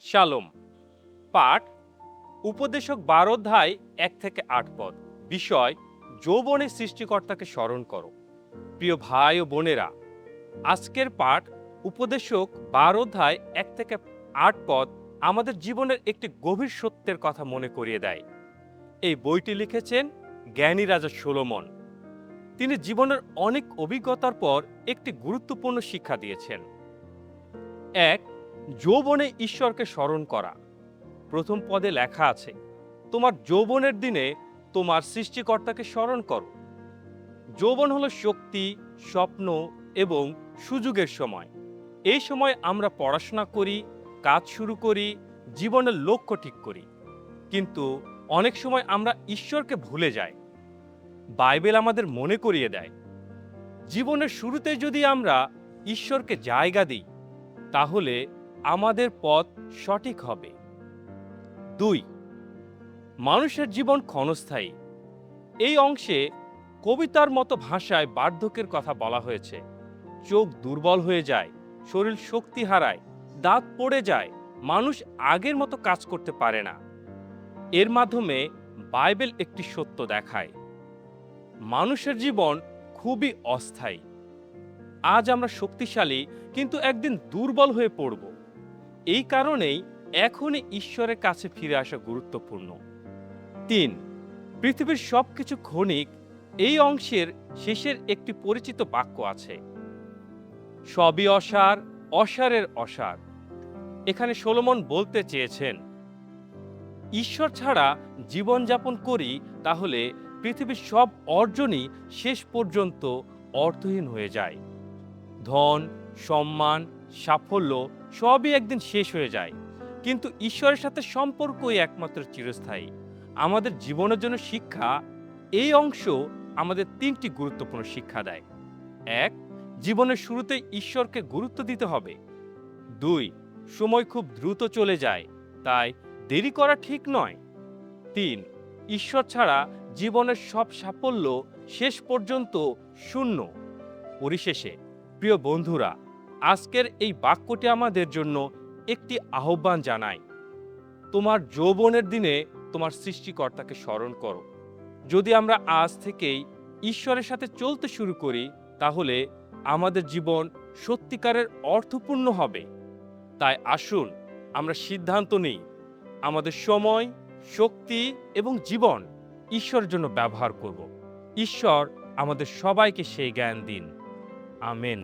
শালোম। পাঠ উপদেশক ১২ অধ্যায় ১ থেকে ৮ পদ। বিষয় যৌবনে সৃষ্টিকর্তাকে স্মরণ করো। প্রিয় ভাই ও বোনেরা, আজকের পাঠ উপদেশক ১২ অধ্যায় ১ থেকে ৮ পদ আমাদের জীবনের একটি গভীর সত্যের কথা মনে করিয়ে দেয়। এই বইটি লিখেছেন জ্ঞানী রাজা সলোমন। তিনি জীবনের অনেক অভিজ্ঞতার পর একটি গুরুত্বপূর্ণ শিক্ষা দিয়েছেন। ১. যৌবনে ঈশ্বরকে স্মরণ করা। প্রথম পদে লেখা আছে, তোমার যৌবনের দিনে তোমার সৃষ্টিকর্তাকে স্মরণ করো। যৌবন হলো শক্তি, স্বপ্ন এবং সুযোগের সময়। এই সময় আমরা পড়াশোনা করি, কাজ শুরু করি, জীবনের লক্ষ্য ঠিক করি। কিন্তু অনেক সময় আমরা ঈশ্বরকে ভুলে যাই। বাইবেল আমাদের মনে করিয়ে দেয়, জীবনের শুরুতে যদি আমরা ঈশ্বরকে জায়গা দিই, তাহলে আমাদের পথ সঠিক হবে। ২. মানুষের জীবন ক্ষণস্থায়ী। এই অংশে কবিতার মতো ভাষায় বার্ধক্যের কথা বলা হয়েছে। চোখ দুর্বল হয়ে যায়, শরীর শক্তি হারায়, দাঁত পড়ে যায়, মানুষ আগের মতো কাজ করতে পারে না। এর মাধ্যমে বাইবেল একটি সত্য দেখায়, মানুষের জীবন খুবই অস্থায়ী। আজ আমরা শক্তিশালী, কিন্তু একদিন দুর্বল হয়ে পড়ব। এই কারণেই এখনই ঈশ্বরের কাছে ফিরে আসা গুরুত্বপূর্ণ। ৩. পৃথিবীর সবকিছু ক্ষণিক। এই অংশের শেষের একটি পরিচিত বাক্য আছে, সবই অসার, অসারের অসার। এখানে সলোমন বলতে চেয়েছেন, ঈশ্বর ছাড়া জীবনযাপন করি, তাহলে পৃথিবীর সব অর্জনই শেষ পর্যন্ত অর্থহীন হয়ে যায়। ধন, সম্মান, সাফল্য সবই একদিন শেষ হয়ে যায়, কিন্তু ঈশ্বরের সাথে সম্পর্কই একমাত্র চিরস্থায়ী। আমাদের জীবনের জন্য শিক্ষা এই অংশ আমাদের ৩টি গুরুত্বপূর্ণ শিক্ষা দেয়। ১. জীবনের শুরুতে ঈশ্বরকে গুরুত্ব দিতে হবে। ২. সময় খুব দ্রুত চলে যায়, তাই দেরি করা ঠিক নয়। ৩. ঈশ্বর ছাড়া জীবনের সব সাফল্য শেষ পর্যন্ত শূন্য। পরিশেষে প্রিয় বন্ধুরা, আজকের এই বাক্যটি আমাদের জন্য একটি আহ্বান জানায়, তোমার যৌবনের দিনে তোমার সৃষ্টিকর্তাকে স্মরণ করো। যদি আমরা আজ থেকেই ঈশ্বরের সাথে চলতে শুরু করি, তাহলে আমাদের জীবন সত্যিকারের অর্থপূর্ণ হবে। তাই আসুন আমরা সিদ্ধান্ত নিই, আমাদের সময়, শক্তি এবং জীবন ঈশ্বরের জন্য ব্যবহার করব। ঈশ্বর আমাদের সবাইকে সেই জ্ঞান দিন। আমেন।